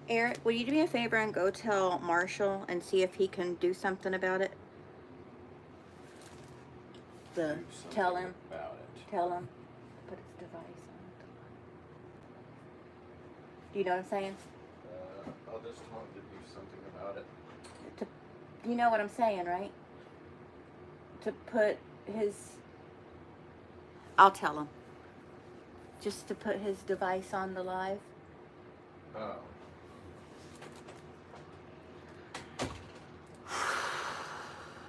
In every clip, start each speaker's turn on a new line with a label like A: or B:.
A: Eric, will you do me a favor and go tell Marshall and see if he can do something about it? Tell him. Tell him. Put his device on. Do you know what I'm saying?
B: I'll just tell him to do something about it.
A: You know what I'm saying, right? To put his... I'll tell him. Just to put his device on the live.
B: Oh.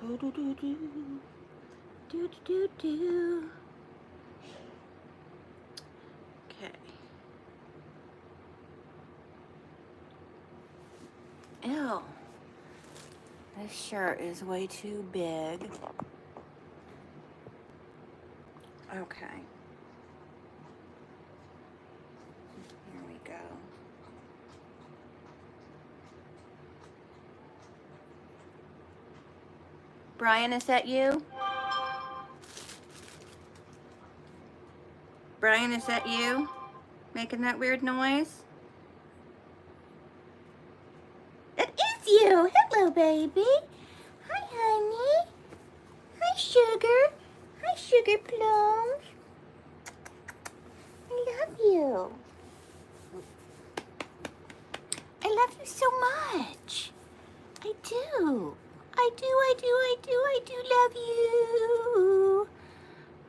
A: Okay. Ew. This shirt is way too big. Okay. Here we go. Brian, is that you? Brian, is that you? Making that weird noise? It is you! Hello, baby! Hi, honey! Hi, sugar! Hi, sugar plums! I love you! I love you so much! I do! I do love you!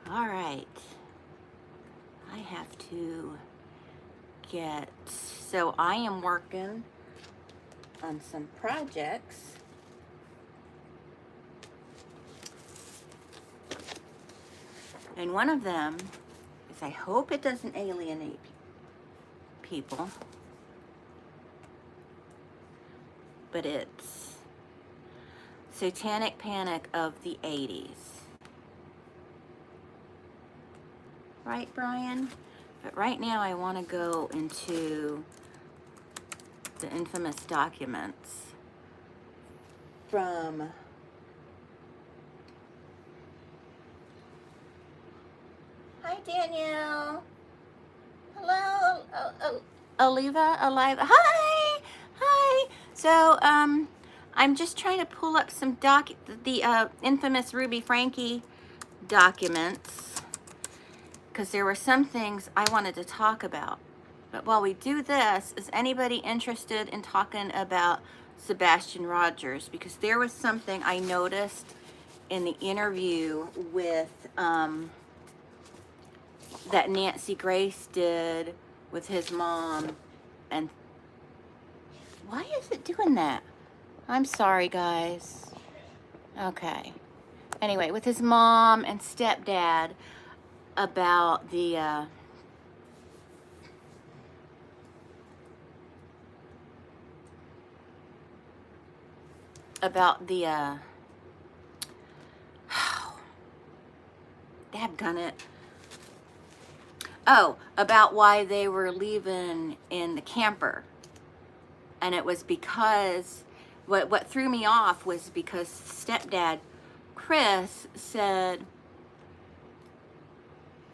A: Alright. I have to get... So I am working on some projects. And one of them is, I hope it doesn't alienate people, but it's Satanic Panic of the 80s. Right, Brian? But right now I want to go into the infamous documents from Hi, Danielle. Hello. Aliva. Hi. Hi. So, I'm just trying to pull up some the infamous Ruby Franke documents, because there were some things I wanted to talk about. But while we do this, is anybody interested in talking about Sebastian Rogers? Because there was something I noticed in the interview with that Nancy Grace did with his mom. And why is it doing that? I'm sorry, guys. Okay. Anyway, with his mom and stepdad about the dadgummit. Oh, about why they were leaving in the camper. And it was because, what threw me off was because stepdad Chris said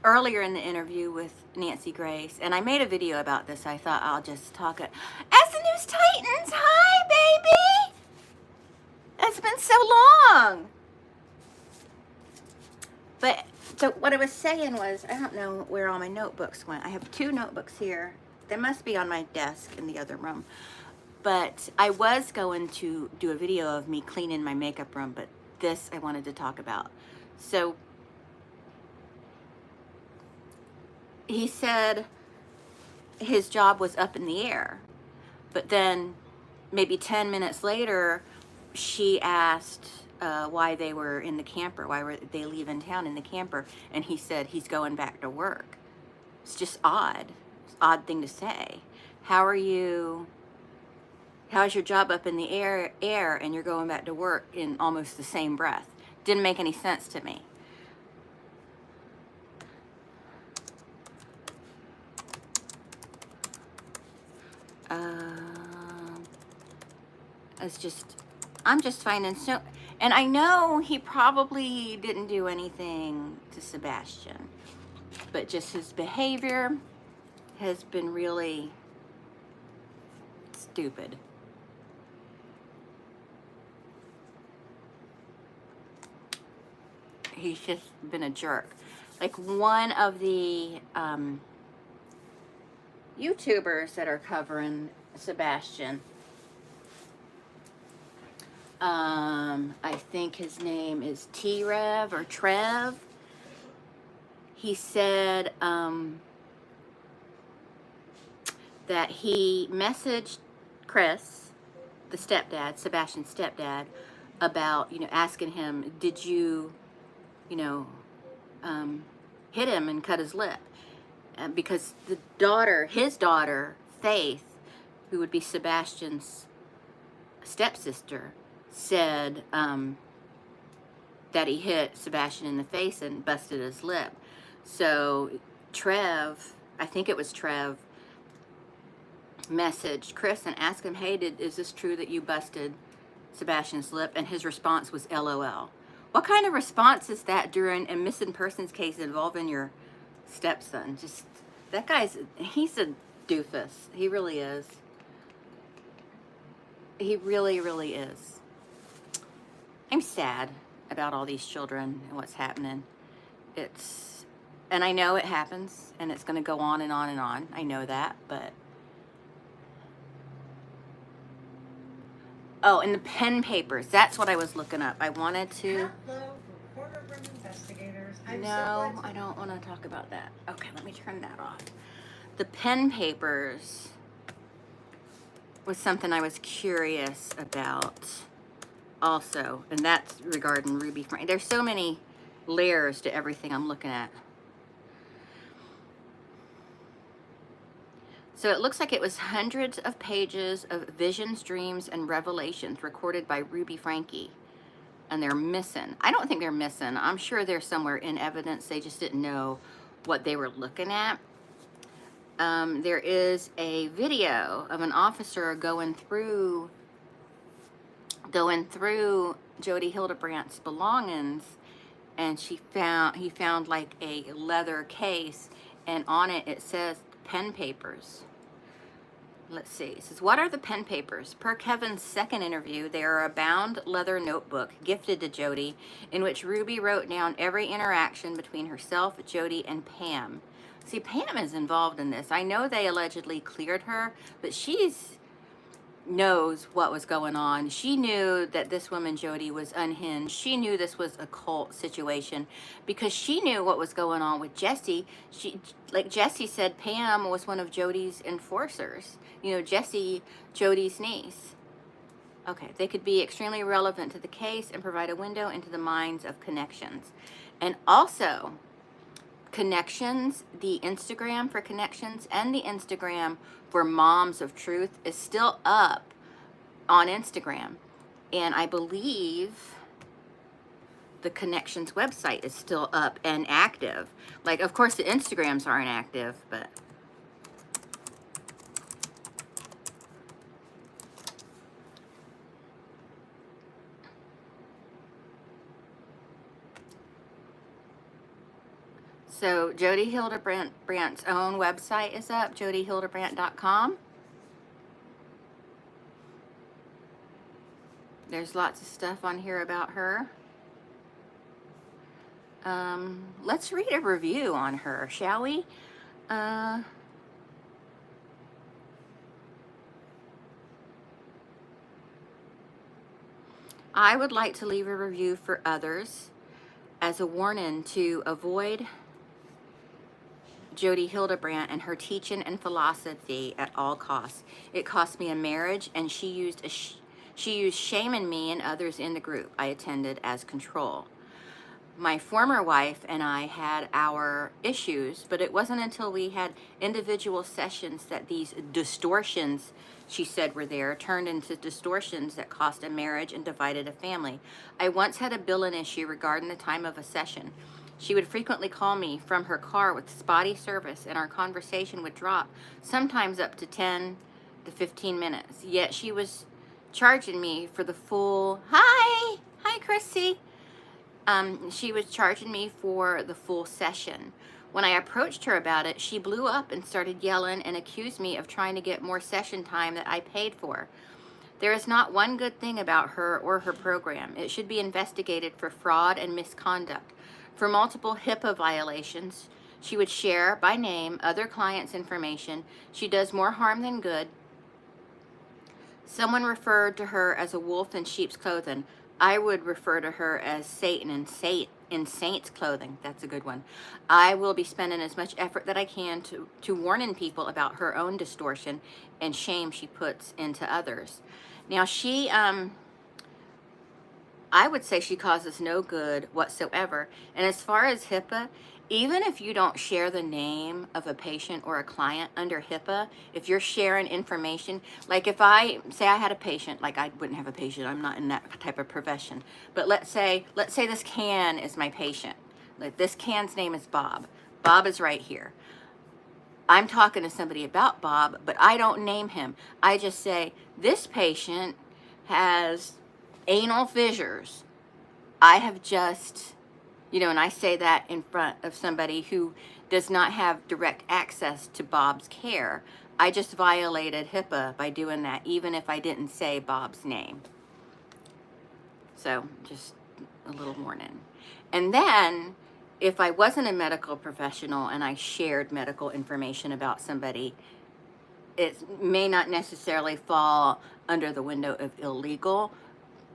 A: earlier in the interview with Nancy Grace, and I made a video about this, I thought I'll just talk it. As the News Titans, hi baby! It's been so long! But, so what I was saying was, I don't know where all my notebooks went. I have 2 notebooks here. They must be on my desk in the other room. But I was going to do a video of me cleaning my makeup room, but this I wanted to talk about. So, he said his job was up in the air. But then, maybe 10 minutes later, she asked why they were in the camper, why were they leaving town in the camper, and he said he's going back to work. It's just odd. It's an odd thing to say. How's your job up in the air and you're going back to work in almost the same breath? Didn't make any sense to me. I'm just finding so, and I know he probably didn't do anything to Sebastian, but just his behavior has been really stupid. He's just been a jerk. Like one of the YouTubers that are covering Sebastian, I think his name is T-Rev or Trev. He said that he messaged Chris, the stepdad, Sebastian's stepdad, about, asking him, did you, hit him and cut his lip? Because his daughter, Faith, who would be Sebastian's stepsister, said that he hit Sebastian in the face and busted his lip. So Trev, I think it was Trev, messaged Chris and asked him, hey, is this true that you busted Sebastian's lip? And his response was LOL. What kind of response is that during a missing persons case involving your stepson? Just, that he's a doofus. He really is. He really, really is. I'm sad about all these children and what's happening. And I know it happens, and it's going to go on and on and on. I know that, but... Oh, and the pen papers. That's what I was looking up. I wanted to... No, I don't want to talk about that. Okay, let me turn that off. The pen papers was something I was curious about also, and that's regarding Ruby Franke. There's so many layers to everything I'm looking at. So it looks like it was hundreds of pages of visions, dreams, and revelations recorded by Ruby Franke. And they're missing. I don't think they're missing. I'm sure they're somewhere in evidence. They just didn't know what they were looking at. There is a video of an officer going through Jody Hildebrandt's belongings, and he found like a leather case, and on it says pen papers. Let's see. It says, what are the pen papers? Per Kevin's second interview, they are a bound leather notebook gifted to Jody, in which Ruby wrote down every interaction between herself, Jody, and Pam. See, Pam is involved in this. I know they allegedly cleared her, but knows what was going on. She knew that this woman, Jody, was unhinged. She knew this was a cult situation because she knew what was going on with Jessie. Like Jessie said, Pam was one of Jody's enforcers. Jessie, Jody's niece. Okay, they could be extremely relevant to the case and provide a window into the minds of Connections. And also, Connections, the Instagram for Connections and the Instagram for Moms of Truth is still up on Instagram. And I believe the Connections website is still up and active. Like, of course, the Instagrams aren't active, but... So Jody Hildebrandt's own website is up, jodyhildebrandt.com. There's lots of stuff on here about her. Let's read a review on her, shall we? I would like to leave a review for others as a warning to avoid Jody Hildebrandt and her teaching and philosophy at all costs. It cost me a marriage, and she used shaming me and others in the group I attended as control. My former wife and I had our issues, but it wasn't until we had individual sessions that these distortions she said were there turned into distortions that cost a marriage and divided a family. I once had a billing issue regarding the time of a session. She would frequently call me from her car with spotty service, and our conversation would drop, sometimes up to 10 the 15 minutes, yet she was charging me for the full, hi Chrissy. She was charging me for the full session. When I approached her about it, she blew up and started yelling and accused me of trying to get more session time that I paid for. There is not one good thing about her or her program. It should be investigated for fraud and misconduct. For multiple HIPAA violations, she would share by name other clients' information. She does more harm than good. Someone referred to her as a wolf in sheep's clothing. I would refer to her as Satan in saint's clothing. That's a good one. I will be spending as much effort that I can to warning people about her own distortion and shame she puts into others. Now she, I would say she causes no good whatsoever. And as far as HIPAA, even if you don't share the name of a patient or a client under HIPAA, if you're sharing information, like if I say I had a patient, like I wouldn't have a patient, I'm not in that type of profession, but let's say this can is my patient. Like this can's name is Bob. Bob is right here. I'm talking to somebody about Bob, but I don't name him. I just say, this patient has anal fissures. I have just, and I say that in front of somebody who does not have direct access to Bob's care. I just violated HIPAA by doing that, even if I didn't say Bob's name. So just a little warning. And then if I wasn't a medical professional and I shared medical information about somebody, it may not necessarily fall under the window of illegal,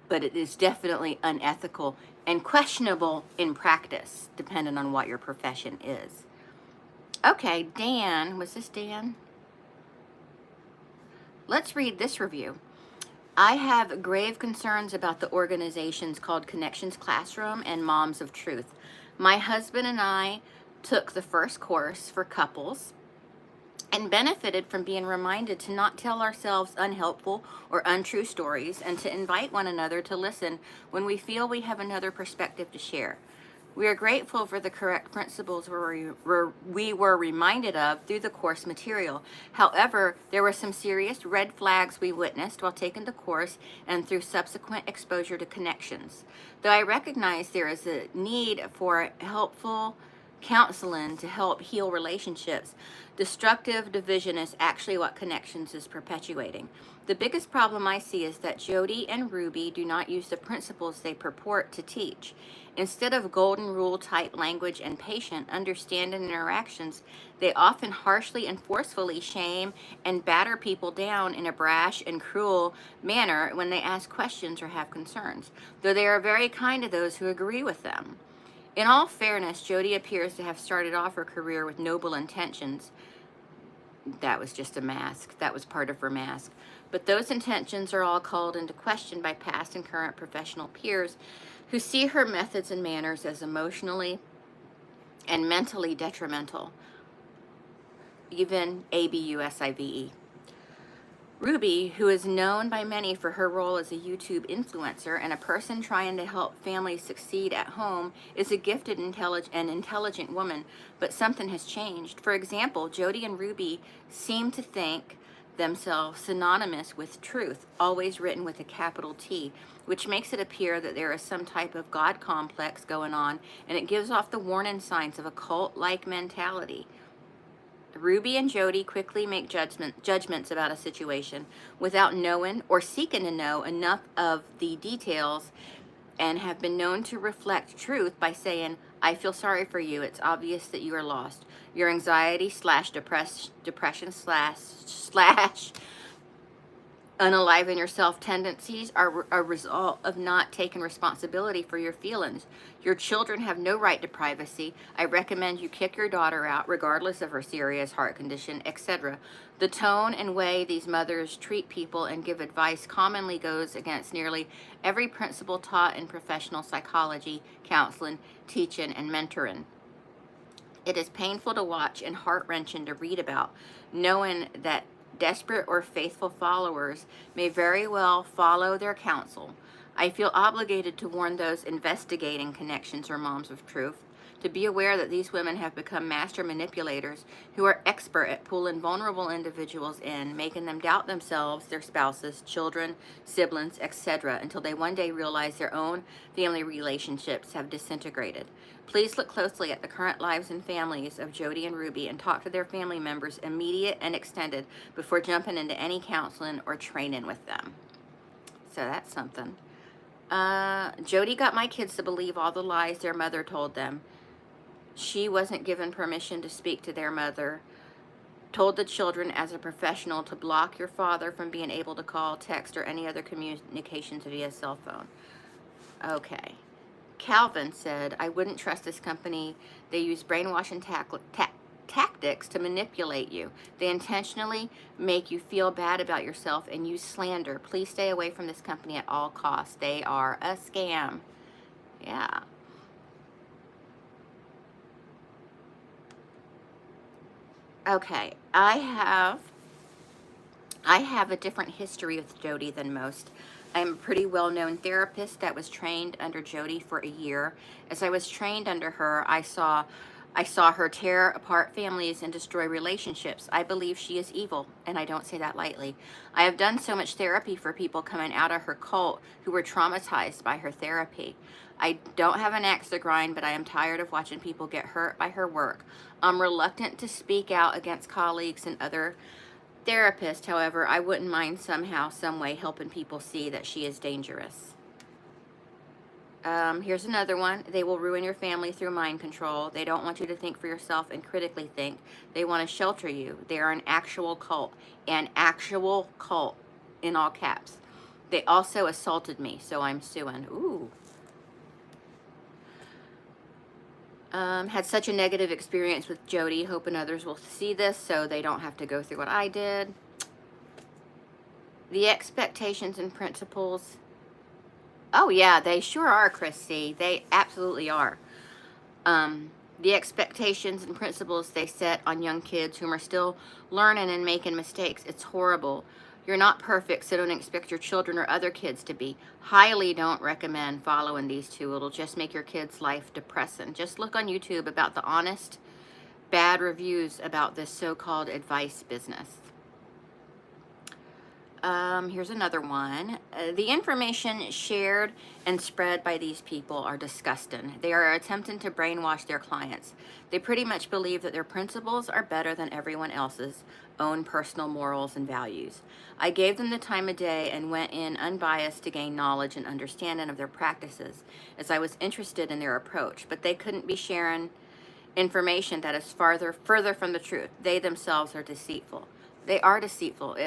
A: but it is definitely unethical and questionable in practice, depending on what your profession is. Okay, Dan, was this Dan? Let's read this review. I have grave concerns about the organizations called Connections Classroom and Moms of Truth. My husband and I took the first course for couples and benefited from being reminded to not tell ourselves unhelpful or untrue stories and to invite one another to listen when we feel we have another perspective to share. We are grateful for the correct principles we were reminded of through the course material. However, there were some serious red flags we witnessed while taking the course and through subsequent exposure to Connections. Though I recognize there is a need for helpful counseling to help heal relationships, destructive division is actually what Connections is perpetuating. The biggest problem I see is that Jody and Ruby do not use the principles they purport to teach. Instead of golden rule type language and patient understanding interactions, they often harshly and forcefully shame and batter people down in a brash and cruel manner when they ask questions or have concerns, though they are very kind to those who agree with them. In all fairness, Jody appears to have started off her career with noble intentions. That was just a mask. That was part of her mask. But those intentions are all called into question by past and current professional peers who see her methods and manners as emotionally and mentally detrimental. Even ABUSIVE. Ruby, who is known by many for her role as a YouTube influencer and a person trying to help families succeed at home, is a gifted and intelligent woman, but something has changed. For example, Jody and Ruby seem to think themselves synonymous with truth, always written with a capital T, which makes it appear that there is some type of God complex going on, and it gives off the warning signs of a cult-like mentality. Ruby and Jody quickly make judgments about a situation without knowing or seeking to know enough of the details, and have been known to reflect truth by saying, I feel sorry for you. It's obvious that you are lost. Your anxiety / depression / unalive yourself tendencies are a result of not taking responsibility for your feelings. Your children have no right to privacy. I recommend you kick your daughter out regardless of her serious heart condition, etc. The tone and way these mothers treat people and give advice commonly goes against nearly every principle taught in professional psychology, counseling, teaching, and mentoring. It is painful to watch and heart-wrenching to read about, knowing that desperate or faithful followers may very well follow their counsel. I feel obligated to warn those investigating Connections or Moms of Truth to be aware that these women have become master manipulators who are expert at pulling vulnerable individuals in, making them doubt themselves, their spouses, children, siblings, etc., until they one day realize their own family relationships have disintegrated. Please look closely at the current lives and families of Jody and Ruby and talk to their family members, immediate and extended, before jumping into any counseling or training with them. So that's something. Jody got my kids to believe all the lies their mother told them. She wasn't given permission to speak to their mother. Told the children as a professional to block your father from being able to call, text, or any other communications via cell phone. Okay. Calvin said, I wouldn't trust this company. They use brainwashing tactics to manipulate you. They intentionally make you feel bad about yourself and use slander. Please stay away from this company at all costs. They are a scam. Yeah. Okay, I have a different history with Jody than most. I'm a pretty well-known therapist that was trained under Jody for a year. As I was trained under her, I saw her tear apart families and destroy relationships. I believe she is evil, and I don't say that lightly. I have done so much therapy for people coming out of her cult who were traumatized by her therapy. I don't have an axe to grind, but I am tired of watching people get hurt by her work. I'm reluctant to speak out against colleagues and other therapists. However, I wouldn't mind somehow, some way helping people see that she is dangerous. Here's another one. They will ruin your family through mind control. They don't want you to think for yourself and critically think. They want to shelter you. They are an actual cult. An actual cult, in all caps. They also assaulted me, so I'm suing. Ooh. Had such a negative experience with Jody, hoping others will see this so they don't have to go through what I did. The expectations and principles. Oh yeah, they sure are, Christy. They absolutely are. The expectations and principles they set on young kids whom are still learning and making mistakes. It's horrible. You're not perfect, so don't expect your children or other kids to be. Highly don't recommend following these two. It'll just make your kid's life depressing. Just look on YouTube about the honest, bad reviews about this so-called advice business. Here's another one. The information shared and spread by these people are disgusting. They are attempting to brainwash their clients. They pretty much believe that their principles are better than everyone else's own personal morals and values. I gave them the time of day and went in unbiased to gain knowledge and understanding of their practices, as I was interested in their approach, but they couldn't be sharing information that is further from the truth. They themselves are deceitful. They are deceitful.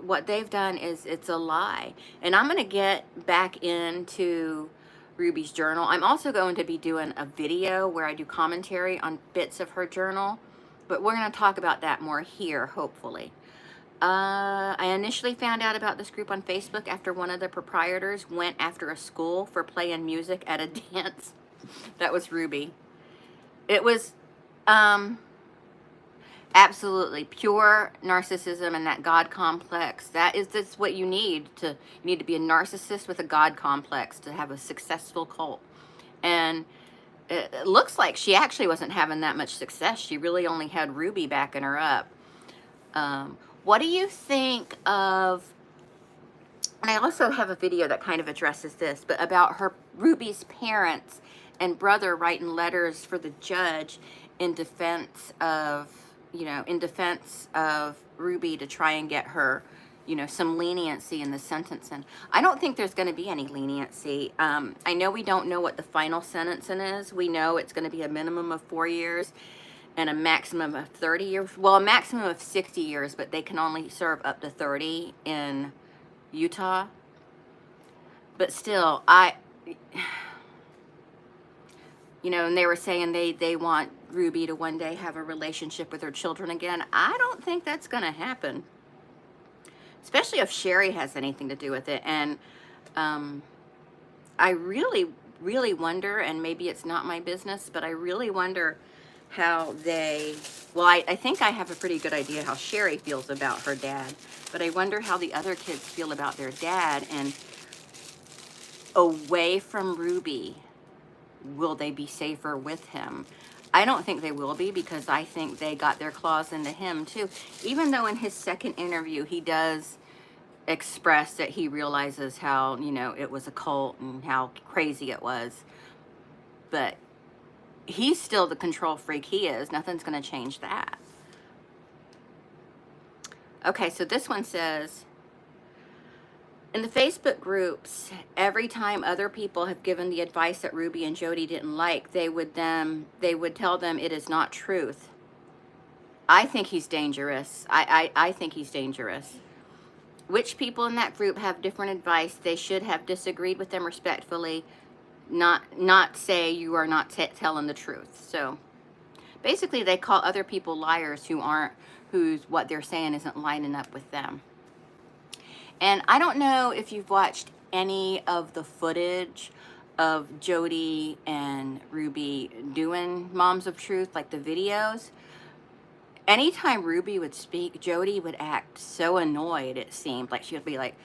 A: What they've done is it's a lie. And I'm going to get back into Ruby's journal. I'm also going to be doing a video where I do commentary on bits of her journal, but we're going to talk about that more here, hopefully. I initially found out about this group on Facebook after one of the proprietors went after a school for playing music at a dance. That was Ruby. It was, absolutely pure narcissism and that God complex. That's what you need to be a narcissist with a God complex to have a successful cult. And it looks like she actually wasn't having that much success. She really only had Ruby backing her up. What do you think of, and I also have a video that kind of addresses this, but about Ruby's parents and brother writing letters for the judge in defense of Ruby to try and get her, some leniency in the sentencing. I don't think there's going to be any leniency. I know we don't know what the final sentencing is. We know it's going to be a minimum of 4 years and a maximum of 30 years. Well, a maximum of 60 years, but they can only serve up to 30 in Utah. But still, and they were saying they want Ruby to one day have a relationship with her children again. I don't think that's going to happen, especially if Sherry has anything to do with it. And I really, really wonder, and maybe it's not my business, but I really wonder how I think I have a pretty good idea how Sherry feels about her dad, but I wonder how the other kids feel about their dad and away from Ruby. will they be safer with him? I don't think they will be, because I think they got their claws into him too. Even though in his second interview, he does express that he realizes how, you know, it was a cult and how crazy it was. But he's still the control freak he is. Nothing's going to change that. Okay, so this one says, in the Facebook groups, every time other people have given the advice that Ruby and Jody didn't like, they would tell them it is not truth. I think he's dangerous. I think he's dangerous. Which people in that group have different advice? They should have disagreed with them respectfully, not say you are not telling the truth. So basically, they call other people liars who's what they're saying isn't lining up with them. And I don't know if you've watched any of the footage of Jody and Ruby doing Moms of Truth, like the videos. Anytime Ruby would speak, Jody would act so annoyed, it seemed. Like she would be like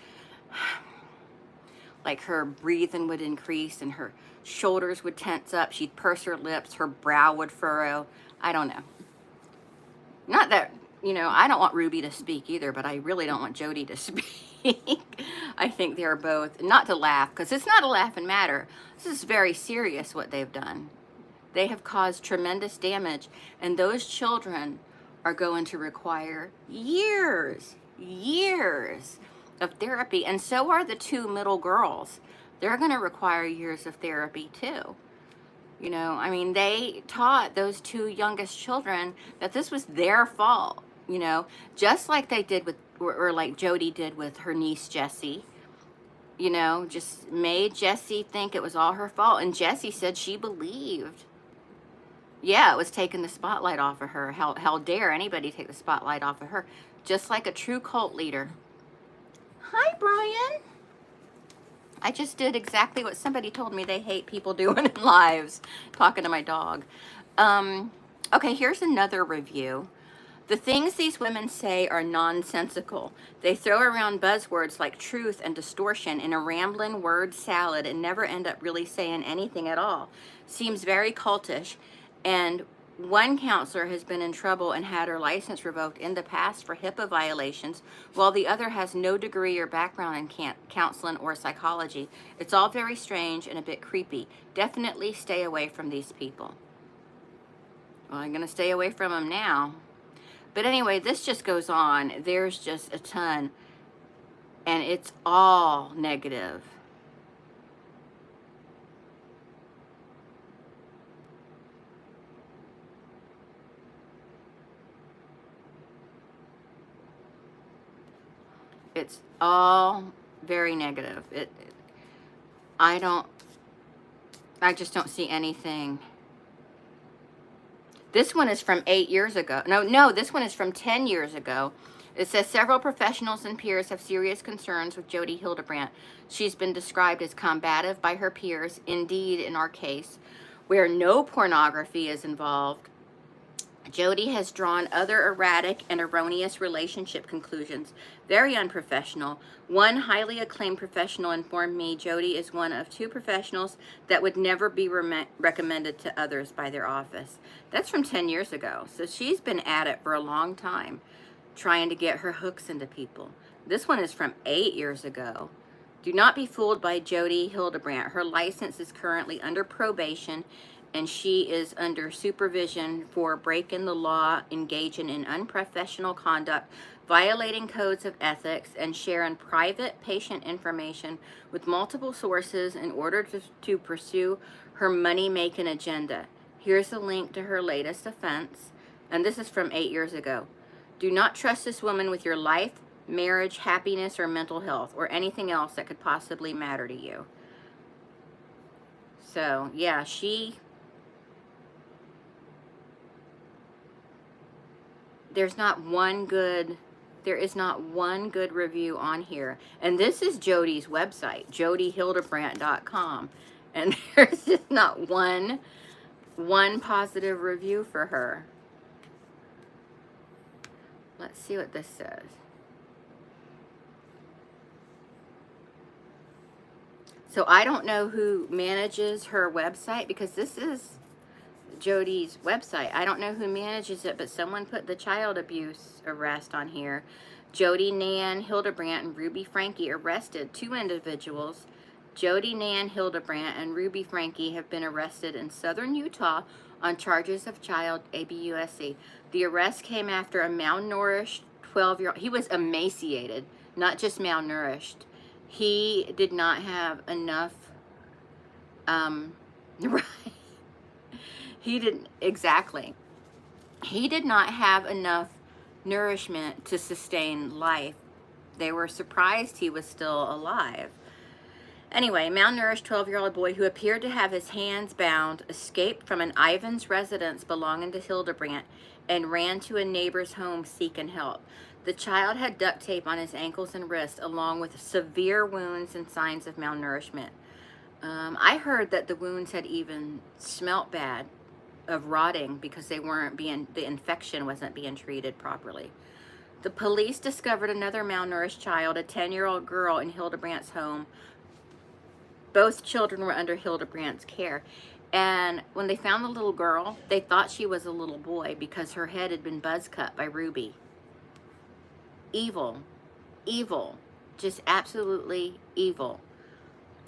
A: her breathing would increase and her shoulders would tense up. She'd purse her lips, her brow would furrow. I don't know. Not that, you know, I don't want Ruby to speak either, but I really don't want Jody to speak. I think they're both, not to laugh, because it's not a laughing matter. This is very serious what they've done. They have caused tremendous damage, and those children are going to require years of therapy, and so are the two middle girls. They're going to require years of therapy too. You know, I mean, they taught those two youngest children that this was their fault, you know, just like they did with, or like Jody did with her niece Jessie. You know, just made Jessie think it was all her fault, and Jessie said she believed. Yeah, it was taking the spotlight off of her. How dare anybody take the spotlight off of her? Just like a true cult leader. Hi, Brian. I just did exactly what somebody told me they hate people doing in lives. Talking to my dog. Okay, here's another review. The things these women say are nonsensical. They throw around buzzwords like truth and distortion in a rambling word salad and never end up really saying anything at all. Seems very cultish. And one counselor has been in trouble and had her license revoked in the past for HIPAA violations, while the other has no degree or background in counseling or psychology. It's all very strange and a bit creepy. Definitely stay away from these people. Well, I'm going to stay away from them now. But anyway, this just goes on. There's just a ton. And it's all negative. It's all very negative. I just don't see anything. This one is from 8 years ago. No, this one is from 10 years ago. It says several professionals and peers have serious concerns with Jody Hildebrandt. She's been described as combative by her peers. Indeed, in our case, where no pornography is involved, Jody has drawn other erratic and erroneous relationship conclusions. Very unprofessional. One highly acclaimed professional informed me Jody is one of 2 professionals that would never be recommended to others by their office. That's from 10 years ago. So she's been at it for a long time, trying to get her hooks into people. This one is from 8 years ago. Do not be fooled by Jody Hildebrandt. Her license is currently under probation, and she is under supervision for breaking the law, engaging in unprofessional conduct, violating codes of ethics, and sharing private patient information with multiple sources in order to pursue her money-making agenda. Here's a link to her latest offense, and this is from 8 years ago. Do not trust this woman with your life, marriage, happiness, or mental health, or anything else that could possibly matter to you. So, yeah, there is not one good review on here. And this is Jody's website, jodyhildebrandt.com. And there's just not one positive review for her. Let's see what this says. So I don't know who manages her website, because this is Jody's website. I don't know who manages it, but someone put the child abuse arrest on here. Jody, Nan, Hildebrandt, and Ruby Franke arrested. 2 individuals, Jody, Nan, Hildebrandt, and Ruby Franke, have been arrested in southern Utah on charges of child abuse. The arrest came after a malnourished 12-year-old, he was emaciated, not just malnourished. He did not have enough, right. He didn't, exactly. He did not have enough nourishment to sustain life. They were surprised he was still alive. Anyway, malnourished 12-year-old boy who appeared to have his hands bound escaped from an Ivan's residence belonging to Hildebrandt and ran to a neighbor's home seeking help. The child had duct tape on his ankles and wrists, along with severe wounds and signs of malnourishment. I heard that the wounds had even smelt bad, of rotting, because the infection wasn't being treated properly. The police discovered another malnourished child, a 10-year-old girl, in Hildebrandt's home. Both children were under Hildebrandt's care. And when they found the little girl, they thought she was a little boy because her head had been buzz cut by Ruby. Evil. Evil. Just absolutely evil.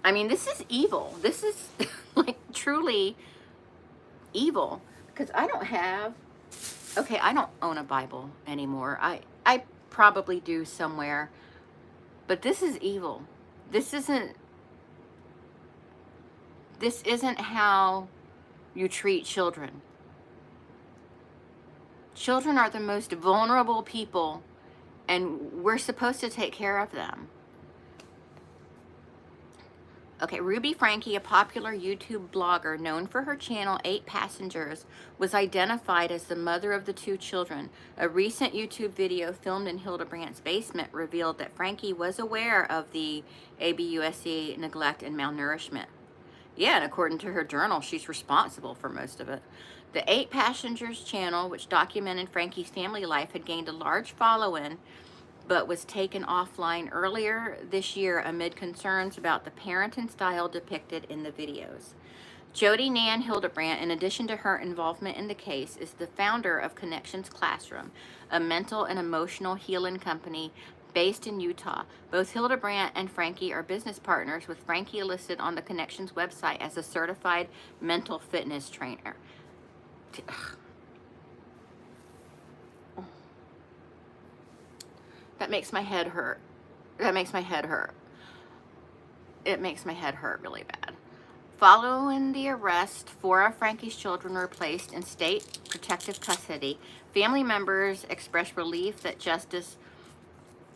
A: I mean, this is evil. This is like truly evil. Because I don't own a Bible anymore. I probably do somewhere. But this is evil. This isn't how you treat children. Children are the most vulnerable people, and we're supposed to take care of them. Okay, Ruby Franke, a popular YouTube blogger known for her channel 8 Passengers, was identified as the mother of the 2 children. A recent YouTube video filmed in Hildebrandt's basement revealed that Franke was aware of the ABUSC neglect and malnourishment. Yeah, and according to her journal, she's responsible for most of it. The 8 Passengers channel, which documented Franke's family life, had gained a large following, but was taken offline earlier this year amid concerns about the parenting style depicted in the videos. Jody Nan Hildebrandt, in addition to her involvement in the case, is the founder of Connections Classroom, a mental and emotional healing company based in Utah. Both Hildebrandt and Franke are business partners, with Franke listed on the Connections website as a certified mental fitness trainer. That makes my head hurt. That makes my head hurt. It makes my head hurt really bad. Following the arrest, 4 of Franke's children were placed in state protective custody. Family members expressed relief that justice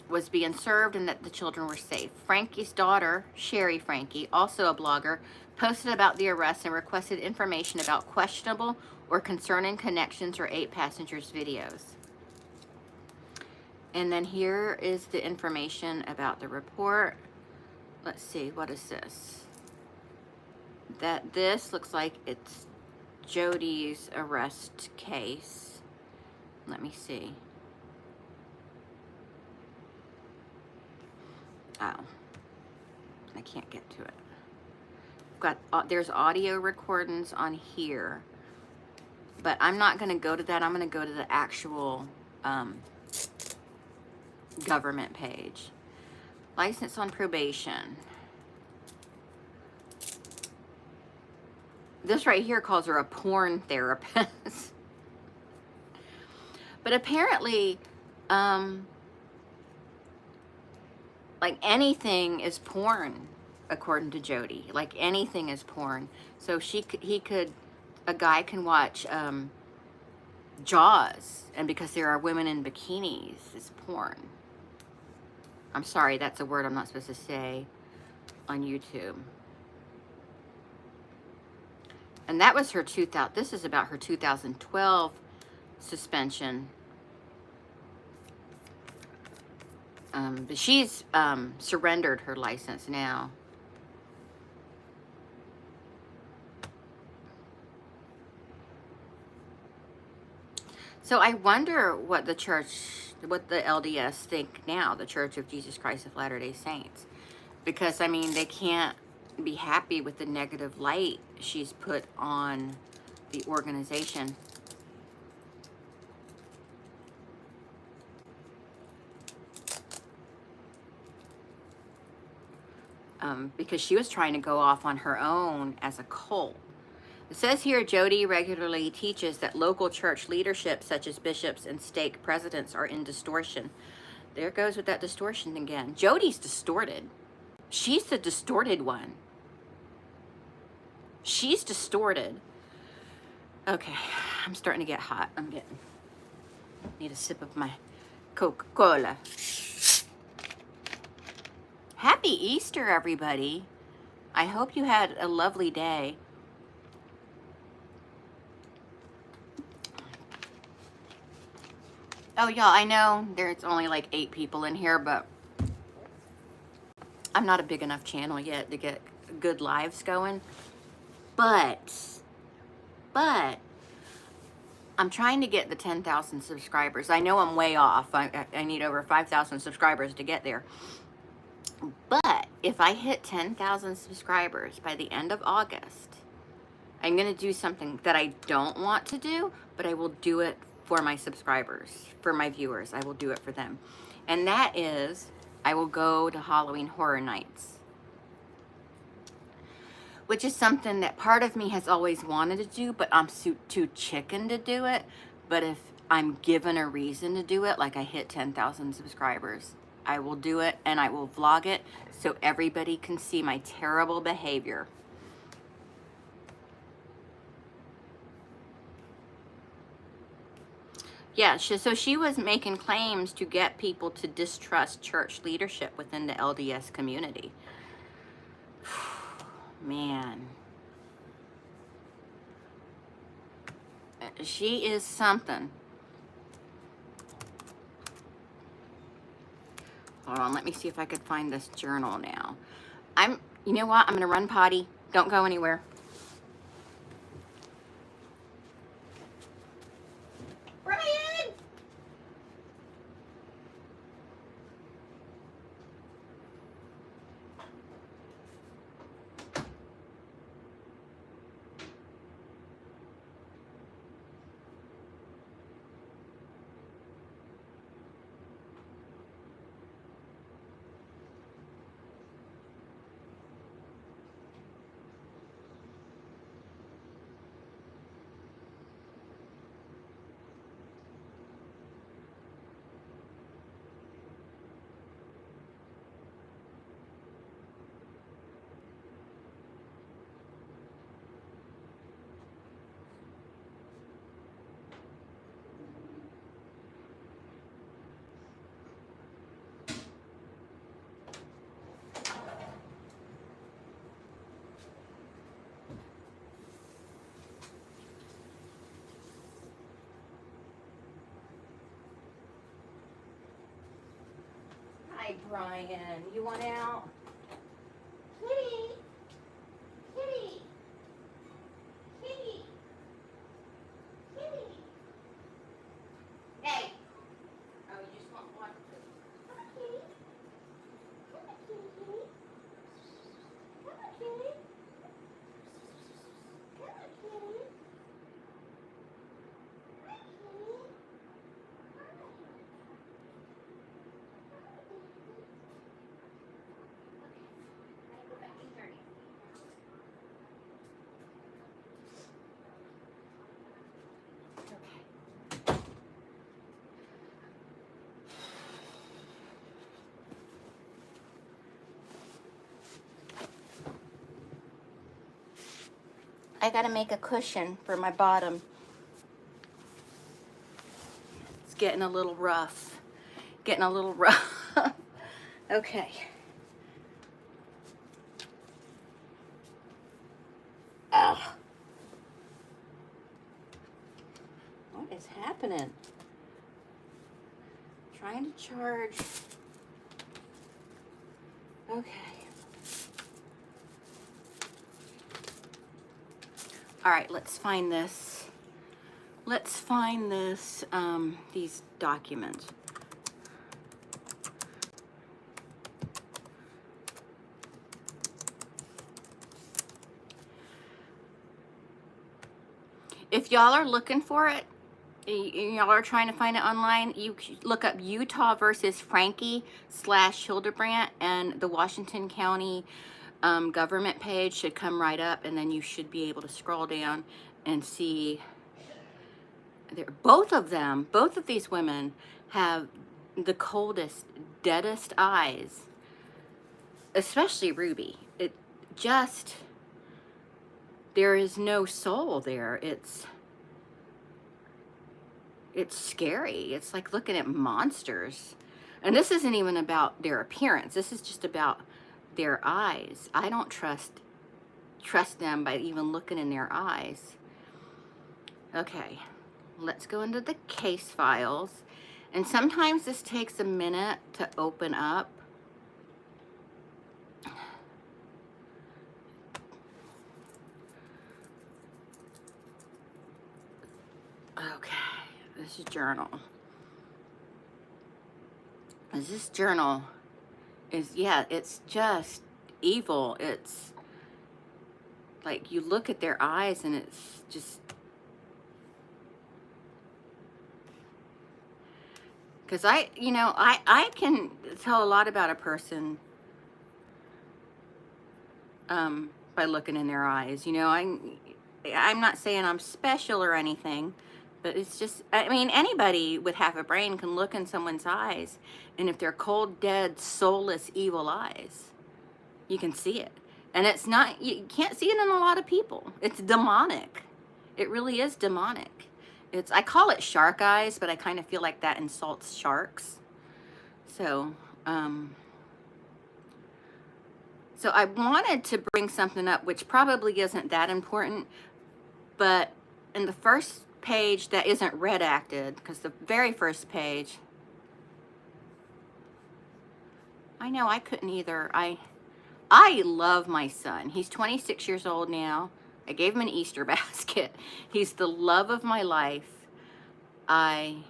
A: was being served and that the children were safe. Franke's daughter, Sherry Franke, also a blogger, posted about the arrest and requested information about questionable or concerning Connections or 8 Passengers videos. And then here is the information about the report. Let's see, what is this? That this looks like it's Jody's arrest case. Let me see. Oh, I can't get to it. There's audio recordings on here, but I'm not going to go to that. I'm going to go to the actual government page. License on probation. This right here calls her a porn therapist. But apparently, like anything is porn, according to Jody. Like anything is porn. So a guy can watch Jaws, and because there are women in bikinis, it's porn. I'm sorry, that's a word I'm not supposed to say on YouTube. And that was her this is about her 2012 suspension. But she's surrendered her license now. So I wonder what the LDS think now, the Church of Jesus Christ of Latter-day Saints. Because, I mean, they can't be happy with the negative light she's put on the organization. Because she was trying to go off on her own as a cult. It says here, Jody regularly teaches that local church leadership, such as bishops and stake presidents, are in distortion. There it goes with that distortion again. Jody's distorted. She's the distorted one. She's distorted. Okay, I'm starting to get hot. Need a sip of my Coca-Cola. Happy Easter, everybody. I hope you had a lovely day. Oh, y'all, I know there's only like 8 people in here, but I'm not a big enough channel yet to get good lives going. But I'm trying to get the 10,000 subscribers. I know I'm way off. I need over 5,000 subscribers to get there. But if I hit 10,000 subscribers by the end of August, I'm going to do something that I don't want to do, but I will do it for my subscribers, for my viewers. I will do it for them. And that is, I will go to Halloween Horror Nights, which is something that part of me has always wanted to do, but I'm too chicken to do it. But if I'm given a reason to do it, like I hit 10,000 subscribers, I will do it, and I will vlog it so everybody can see my terrible behavior. Yeah, so she was making claims to get people to distrust church leadership within the LDS community. Man. She is something. Hold on, let me see if I could find this journal now. You know what? I'm going to run potty. Don't go anywhere. Brian! Hi, Brian. You want out? Kitty! Kitty! Kitty! Kitty! Hey! Oh, you just want water? Come on, kitty. Come on, kitty. Come on, kitty. Come on, kitty. Hi, kitty. I gotta make a cushion for my bottom. It's getting a little rough. Getting a little rough. Okay. Ugh. What is happening? Trying to charge. Okay. All right, let's find this. Let's find this, these documents. if y'all are looking for it, y'all are trying to find it online, you look up Utah versus Franke / Hildebrandt, and the Washington County government page should come right up, and then you should be able to scroll down and see both of these women have the coldest, deadest eyes, especially Ruby. It just, there is no soul there. It's scary. It's like looking at monsters. And this isn't even about their appearance. This is just about their eyes. I don't trust them by even looking in their eyes. Okay, let's go into the case files. And sometimes this takes a minute to open up. Okay, this is journal. This journal is, yeah, it's just evil. It's like you look at their eyes and it's just, because I can tell a lot about a person by looking in their eyes. You know, I'm not saying I'm special or anything, but it's just, I mean, anybody with half a brain can look in someone's eyes, and if they're cold, dead, soulless, evil eyes, you can see it. And it's not, you can't see it in a lot of people. It's demonic. It really is demonic. I call it shark eyes, but I kind of feel like that insults sharks. So, so I wanted to bring something up, which probably isn't that important, but in the first page that isn't redacted, because the very first page, I know I couldn't either. I love my son. He's 26 years old now. I gave him an Easter basket. He's the love of my life. I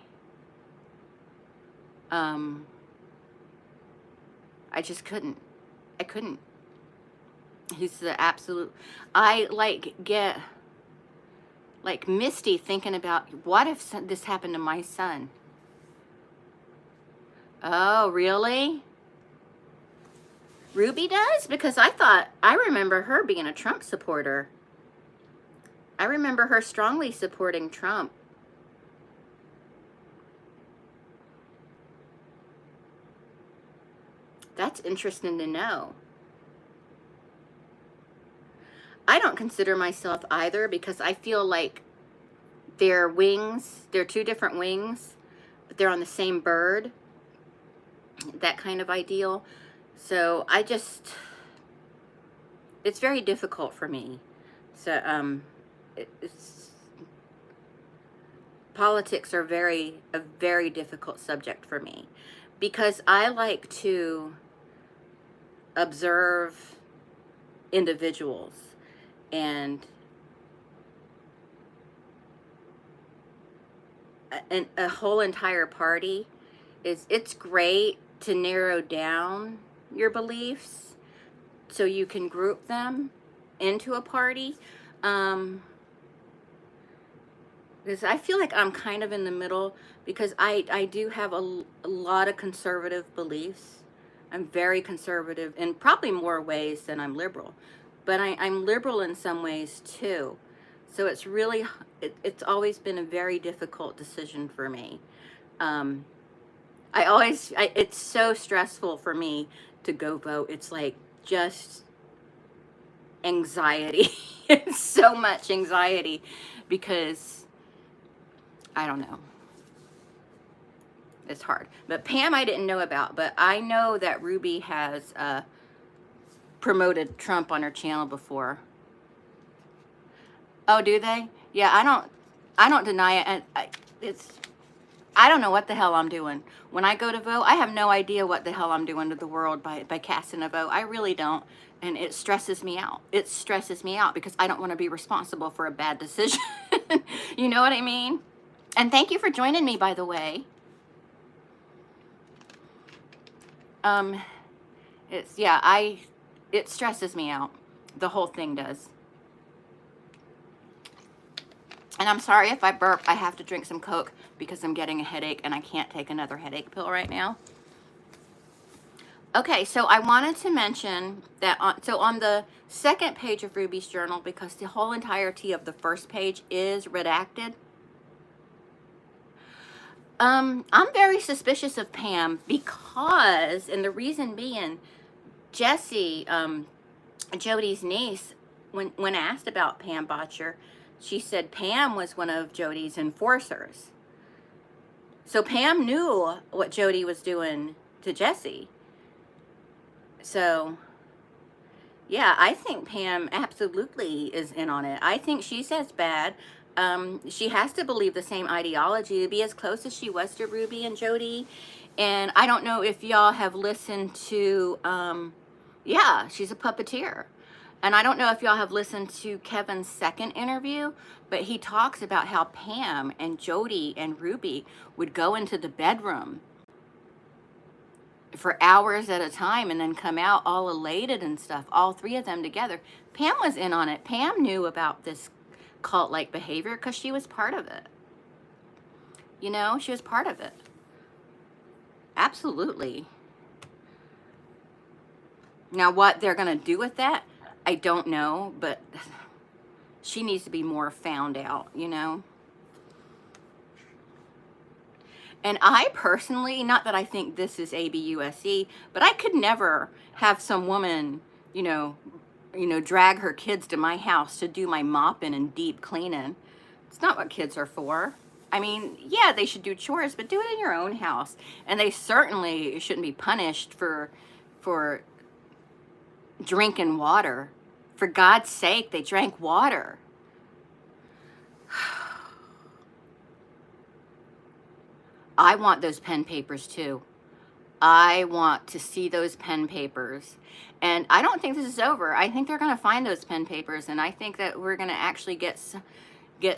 A: just couldn't. I couldn't. He's the absolute, I get misty thinking about, what if this happened to my son? Oh, really? Ruby does? Because I remember her being a Trump supporter. I remember her strongly supporting Trump. That's interesting to know. I don't consider myself either, because I feel like they're wings, they're two different wings, but they're on the same bird. That kind of ideal. So it's very difficult for me. So politics are a very difficult subject for me, because I like to observe individuals, and a whole entire party it's great to narrow down your beliefs so you can group them into a party, because I feel like I'm kind of in the middle, because I do have a lot of conservative beliefs. I'm very conservative in probably more ways than I'm liberal, but I'm liberal in some ways too. So it's really, it's always been a very difficult decision for me. It's so stressful for me to go vote. It's like just anxiety. It's so much anxiety, because I don't know. It's hard. But Pam I didn't know about, but I know that Ruby has promoted Trump on her channel before. Oh, do they? Yeah, I don't deny it. And I don't know what the hell I'm doing. When I go to vote, I have no idea what the hell I'm doing to the world by casting a vote. I really don't. And it stresses me out. It stresses me out, because I don't want to be responsible for a bad decision. You know what I mean? And thank you for joining me, by the way. It stresses me out. The whole thing does. And I'm sorry if I burp. I have to drink some Coke because I'm getting a headache and I can't take another headache pill right now. Okay, so I wanted to mention that on the second page of Ruby's journal, because the whole entirety of the first page is redacted, I'm very suspicious of Pam because, and the reason being, Jessie, Jody's niece, when asked about Pam Botcher, she said Pam was one of Jody's enforcers. So Pam knew what Jody was doing to Jessie. So, yeah, I think Pam absolutely is in on it. I think she says bad. She has to believe the same ideology to be as close as she was to Ruby and Jody. And I don't know if y'all have listened to, yeah, she's a puppeteer. And I don't know if y'all have listened to Kevin's second interview, but he talks about how Pam and Jody and Ruby would go into the bedroom for hours at a time and then come out all elated and stuff, all three of them together. Pam was in on it. Pam knew about this cult-like behavior because she was part of it. You know, she was part of it. Absolutely. Now, what they're going to do with that, I don't know, but she needs to be more found out, you know? And I personally, not that I think this is ABUSC, but I could never have some woman, you know, drag her kids to my house to do my mopping and deep cleaning. It's not what kids are for. I mean, yeah, they should do chores, but do it in your own house. And they certainly shouldn't be punished for drinking water. For God's sake, they drank water. I want those pen papers too. I want to see those pen papers. And I don't think this is over. I think they're going to find those pen papers, and I think that we're going to actually get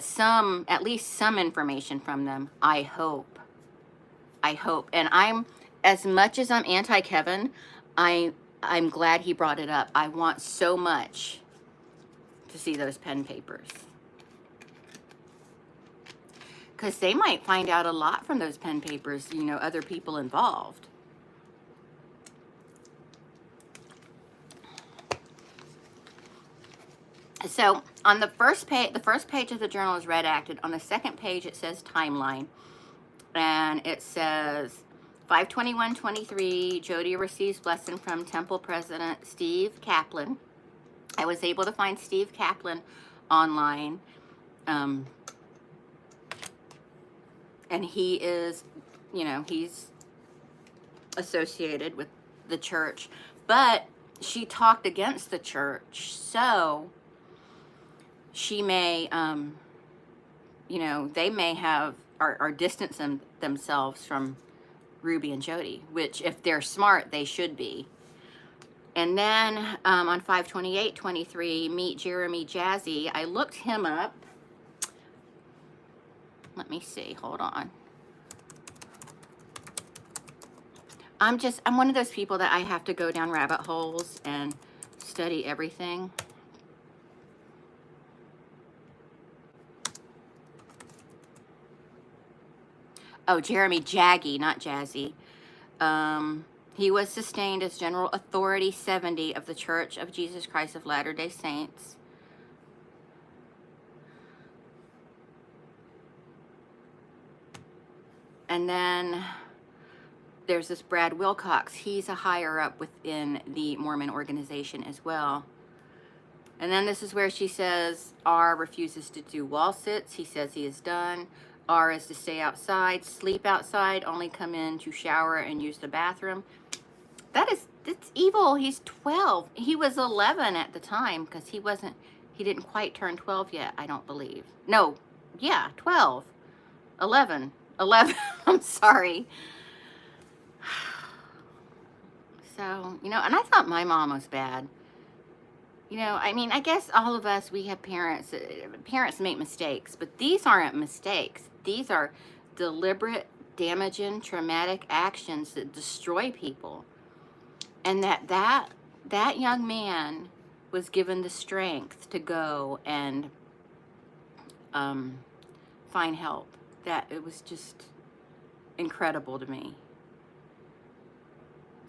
A: some, at least some information from them. I hope. I hope. And as much as I'm anti-Kevin, I'm glad he brought it up. I want so much to see those pen papers. Because they might find out a lot from those pen papers, you know, other people involved. So on the first page of the journal is redacted. On the second page, it says timeline. And it says 5/21/23, Jody receives blessing from Temple President Steve Kaplan. I was able to find Steve Kaplan online. And he is, you know, he's associated with the church. But she talked against the church, so she may, you know, they may have, are distancing themselves from Ruby and Jody, which if they're smart, they should be. And then on 5/28/23, meet Jeremy Jazzy. I looked him up. Let me see, hold on. I'm one of those people that I have to go down rabbit holes and study everything. Oh, Jeremy Jaggy, not Jazzy. He was sustained as General Authority 70 of the Church of Jesus Christ of Latter-day Saints. And then there's this Brad Wilcox. He's a higher up within the Mormon organization as well. And then this is where she says R refuses to do wall sits. He says he is done. R is to stay outside, sleep outside, only come in to shower and use the bathroom. That's evil. He's 12. He was 11 at the time because he didn't quite turn 12 yet, I don't believe. No, yeah, 12. 11. I'm sorry. So, you know, and I thought my mom was bad. You know, I mean, I guess all of us, we have parents. Parents make mistakes, but these aren't mistakes. These are deliberate, damaging, traumatic actions that destroy people. And that young man was given the strength to go and find help. That it was just incredible to me.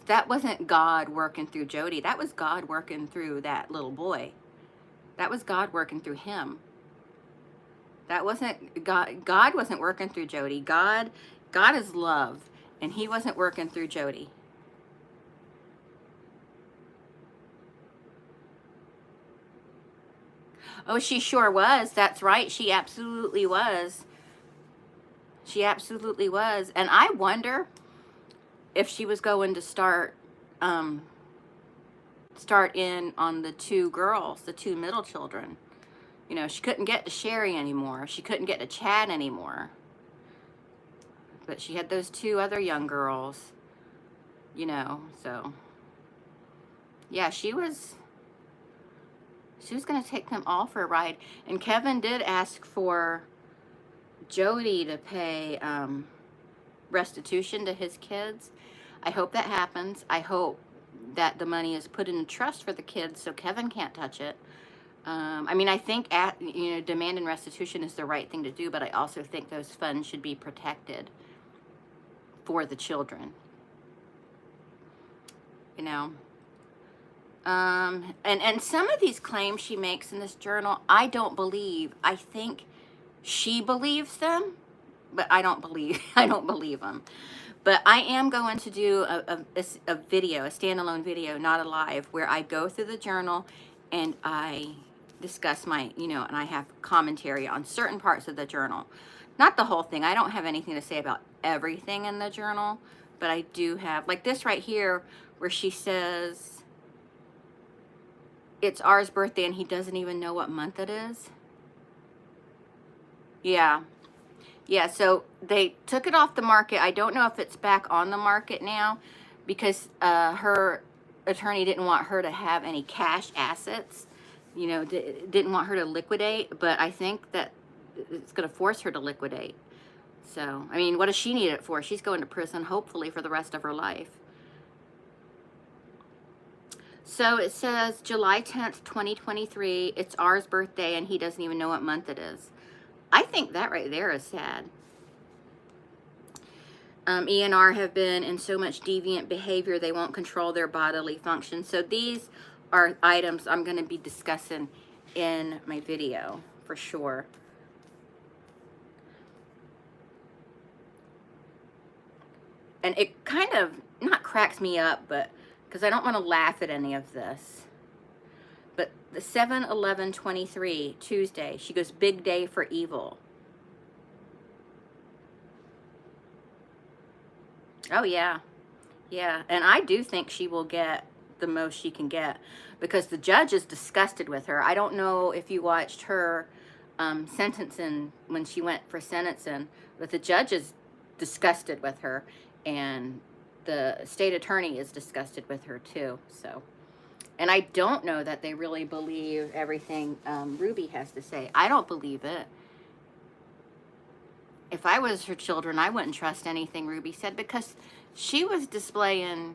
A: That wasn't God working through Jody. That was God working through that little boy. That was God working through him. That wasn't God. God wasn't working through Jody. God is love, and he wasn't working through Jody. Oh, she sure was. That's right. She absolutely was. She absolutely was. And I wonder if she was going to start in on the two girls, the two middle children. You know, she couldn't get to Sherry anymore. She couldn't get to Chad anymore. But she had those two other young girls, you know, so. Yeah, she was going to take them all for a ride. And Kevin did ask for Jody to pay restitution to his kids. I hope that happens. I hope that the money is put in a trust for the kids so Kevin can't touch it. I mean, I think demanding restitution is the right thing to do, but I also think those funds should be protected for the children. You know. And some of these claims she makes in this journal, I don't believe. I think she believes them, but I don't believe them. But I am going to do a video, a standalone video, not a live, where I go through the journal and I discuss my, and I have commentary on certain parts of the journal. Not the whole thing. I don't have anything to say about everything in the journal, but I do have, like this right here, where she says, it's R's birthday and he doesn't even know what month it is. Yeah. Yeah, so they took it off the market. I don't know if it's back on the market now because her attorney didn't want her to have any cash assets, didn't want her to liquidate, but I think that it's going to force her to liquidate. So, I mean, what does she need it for? She's going to prison, hopefully, for the rest of her life. So it says July 10th, 2023. It's R's birthday and he doesn't even know what month it is. I think that right there is sad. E and R have been in so much deviant behavior they won't control their bodily function. So these are items I'm going to be discussing in my video for sure. And it kind of, not cracks me up, but because I don't want to laugh at any of this. But the 7/11/23, Tuesday, she goes, big day for evil. Oh, yeah. Yeah. And I do think she will get the most she can get because the judge is disgusted with her. I don't know if you watched her sentencing when she went for sentencing, but the judge is disgusted with her and the state attorney is disgusted with her too. So, and I don't know that they really believe everything Ruby has to say. I don't believe it. If I was her children, I wouldn't trust anything Ruby said because she was displaying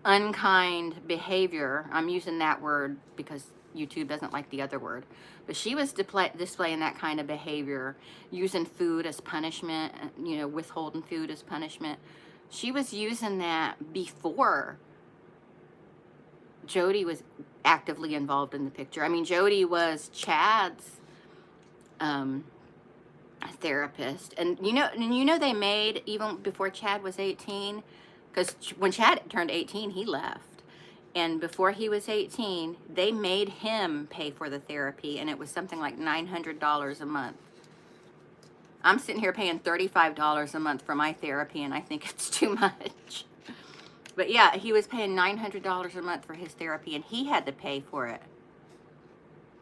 A: unkind behavior. I'm using that word because YouTube doesn't like the other word. But she was displaying that kind of behavior, using food as punishment, withholding food as punishment. She was using that before Jody was actively involved in the picture. I mean, Jody was Chad's therapist. And they made, even before Chad was 18, because when Chad turned 18, he left. And before he was 18, they made him pay for the therapy, and it was something like $900 a month. I'm sitting here paying $35 a month for my therapy, and I think it's too much. But yeah, he was paying $900 a month for his therapy, and he had to pay for it.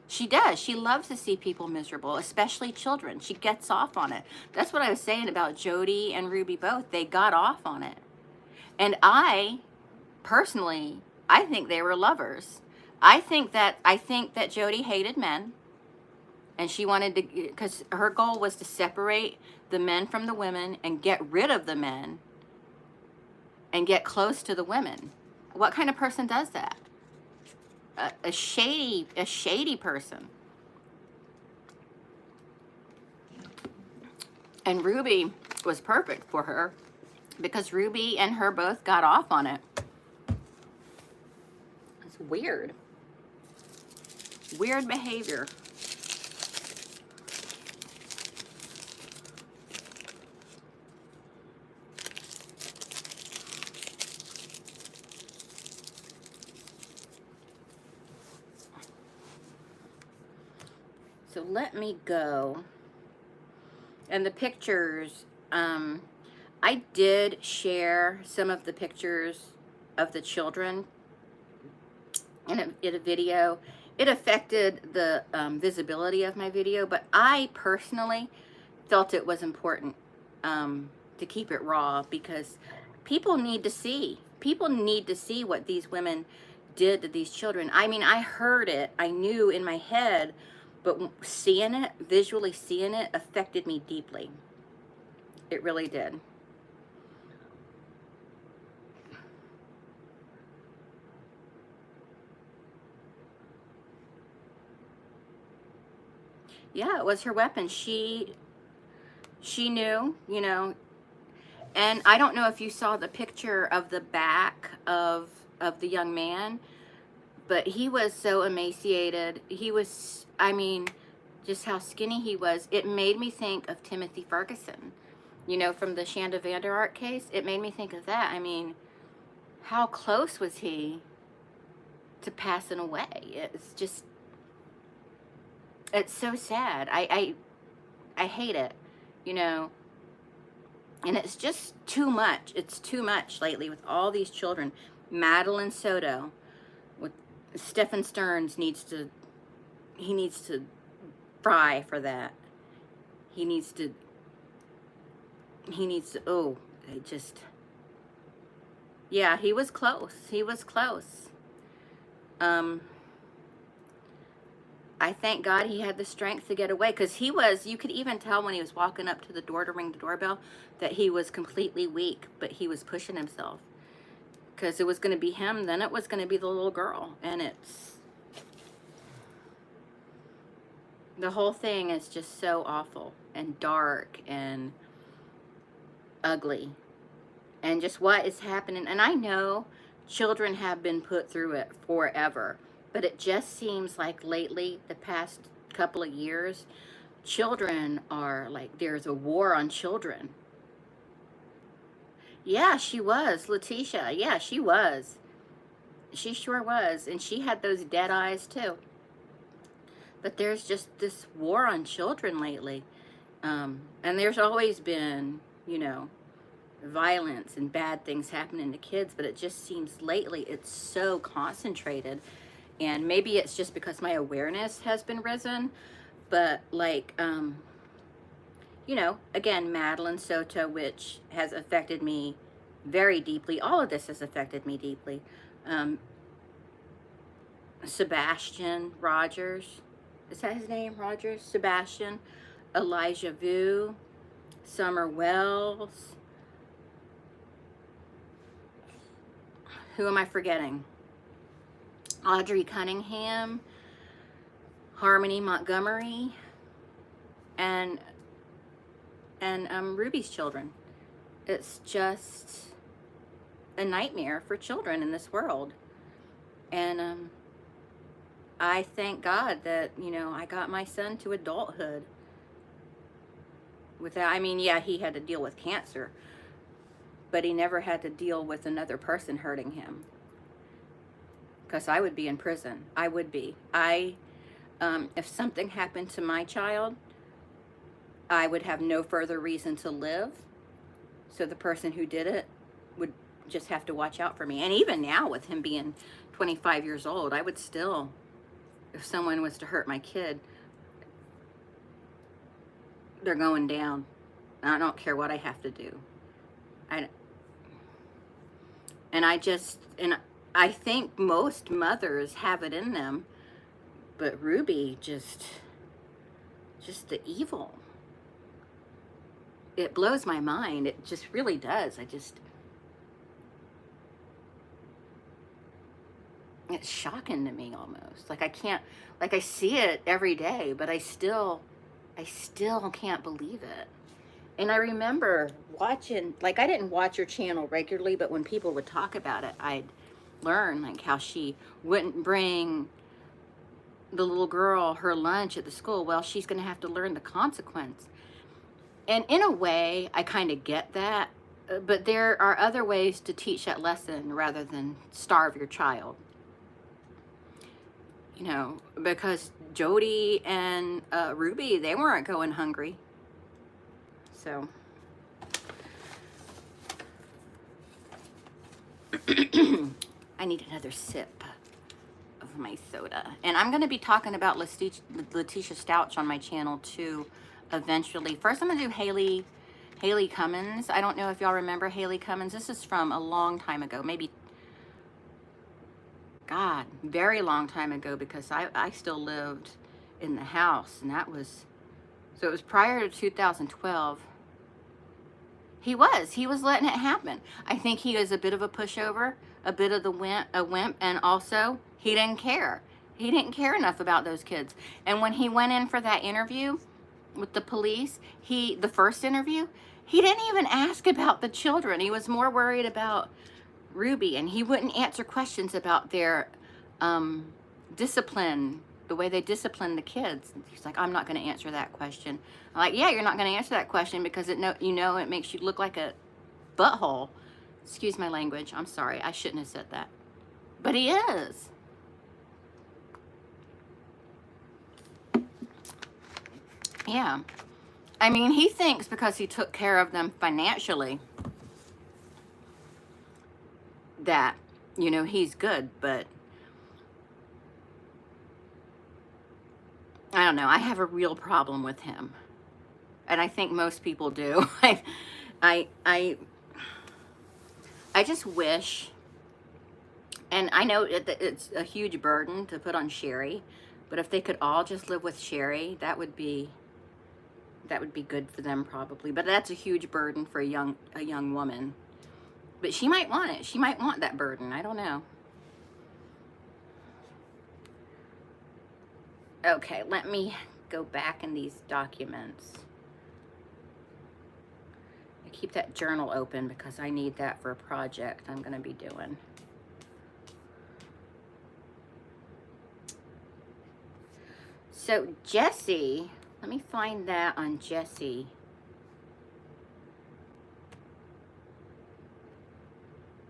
A: She does. She loves to see people miserable, especially children. She gets off on it. That's what I was saying about Jody and Ruby both. They got off on it. And I, personally, I think they were lovers. I think that Jody hated men. And she wanted to, because her goal was to separate the men from the women and get rid of the men and get close to the women. What kind of person does that? A shady person. And Ruby was perfect for her because Ruby and her both got off on it. It's weird. Weird behavior. So let me go. And the pictures, I did share some of the pictures of the children in a video. It affected the visibility of my video, but I personally felt it was important to keep it raw because people need to see. People need to see what these women did to these children. I mean, I heard it. I knew in my head, but seeing it, visually seeing it, affected me deeply. It really did. Yeah, it was her weapon. She knew, you know, and I don't know if you saw the picture of the back of the young man, but he was so emaciated. He was, I mean, just how skinny he was. It made me think of Timothy Ferguson, you know, from the Shanda Vander Ark case. It made me think of that. I mean, how close was he to passing away? It's just, it's so sad. I hate it, you know, and it's just too much. It's too much lately with all these children. Madeline Soto, with Stephen Stearns needs to fry for that. He needs to, oh, it just, yeah, he was close. He was close. I thank God he had the strength to get away, because he was, you could even tell when he was walking up to the door to ring the doorbell that he was completely weak, but he was pushing himself. Because it was going to be him, then it was going to be the little girl. And it's, the whole thing is just so awful and dark and ugly. And just what is happening. And I know children have been put through it forever. But it just seems like lately, the past couple of years, children are like, there's a war on children. Yeah, she was. Letitia. Yeah, she was. She sure was. And she had those dead eyes too. But there's just this war on children lately. And there's always been, you know, violence and bad things happening to kids. But it just seems lately it's so concentrated. And maybe it's just because my awareness has been risen. But like, you know, again, Madeline Soto, which has affected me very deeply. All of this has affected me deeply. Sebastian Rogers. Is that his name? Rogers? Sebastian. Elijah Vu. Summer Wells. Who am I forgetting? Audrey Cunningham. Harmony Montgomery. And Ruby's children. It's just a nightmare for children in this world. And I thank God that, you know, I got my son to adulthood without, I mean, yeah, he had to deal with cancer, but he never had to deal with another person hurting him. Because I would be in prison. I would be. If something happened to my child, I would have no further reason to live. So the person who did it would just have to watch out for me. And even now, with him being 25 years old, I would still, if someone was to hurt my kid, they're going down. I don't care what I have to do. I think most mothers have it in them, but Ruby just the evil. It blows my mind. It just really does. It's shocking to me almost. Like I can't, like I see it every day, but I still can't believe it. And I remember watching, like, I didn't watch her channel regularly, but when people would talk about it, I'd learn, like, how she wouldn't bring the little girl her lunch at the school. Well, she's going to have to learn the consequence. And in a way, I kind of get that. But there are other ways to teach that lesson rather than starve your child. You know, because Jody and Ruby, they weren't going hungry. So I need another sip of my soda. And I'm going to be talking about Letitia Stouch on my channel too eventually. First, I'm going to do Haley Cummins. I don't know if y'all remember Haley Cummins. This is from a long time ago, maybe, God, very long time ago, because I still lived in the house, and that was, so it was prior to 2012. He was letting it happen. I think he was a bit of a pushover, a bit of a wimp, and also he didn't care. He didn't care enough about those kids. And when he went in for that interview with the police, the first interview, he didn't even ask about the children. He was more worried about Ruby, and he wouldn't answer questions about their discipline, the way they discipline the kids. He's like, I'm not going to answer that question. I'm like, yeah, you're not going to answer that question because it makes you look like a butthole. Excuse my language. I'm sorry. I shouldn't have said that. But he is. Yeah. I mean, he thinks because he took care of them financially that, he's good, but I don't know. I have a real problem with him. And I think most people do. I just wish, and I know it's a huge burden to put on Sherry, but if they could all just live with Sherry, that would be good for them probably. But that's a huge burden for a young woman. But she might want it. She might want that burden. I don't know. Okay, let me go back in these documents. I keep that journal open because I need that for a project I'm going to be doing. So Jessie, let me find that on Jessie.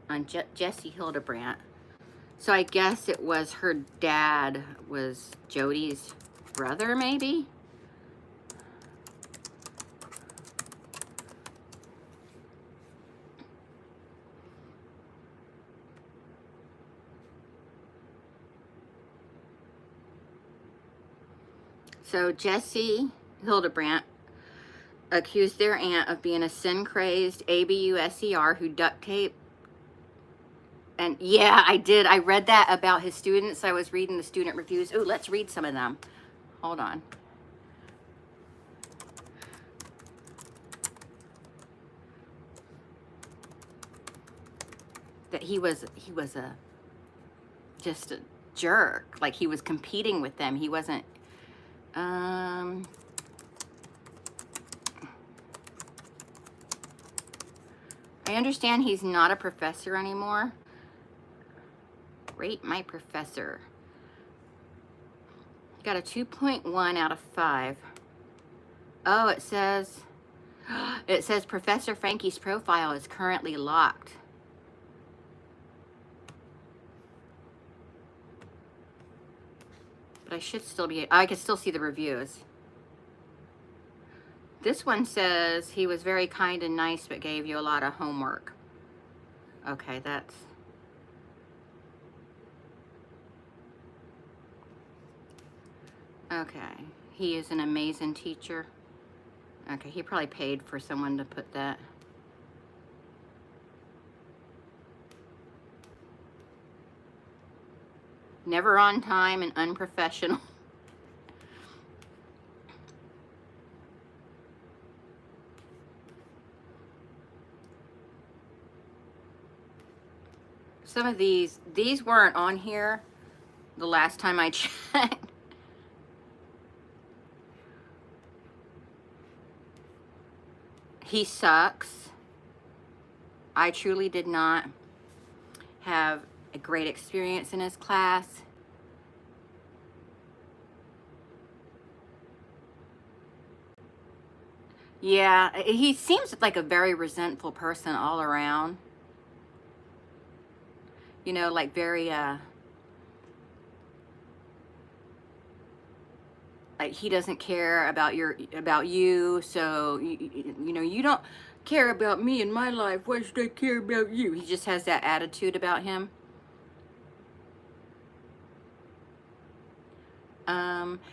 A: On Jessie Hildebrandt. So I guess it was her dad was Jody's brother, maybe? So Jessie Hildebrandt accused their aunt of being a sin-crazed ABUSER who duct taped. And yeah, I did. I read that about his students. I was reading the student reviews. Oh, let's read some of them. Hold on. That he was just a jerk. Like he was competing with them. He wasn't. I understand he's not a professor anymore. Rate my professor. Got a 2.1 out of 5. Oh, it says Professor Franke's profile is currently locked. But I should still be, I can still see the reviews. This one says he was very kind and nice, but gave you a lot of homework. Okay, that's... Okay, he is an amazing teacher. Okay, he probably paid for someone to put that. Never on time and unprofessional. Some of these weren't on here the last time I checked. He sucks. I truly did not have a great experience in his class. Yeah, he seems like a very resentful person all around. You know, like very, like he doesn't care about you, so, you know, you don't care about me and my life. Why should I care about you? He just has that attitude about him.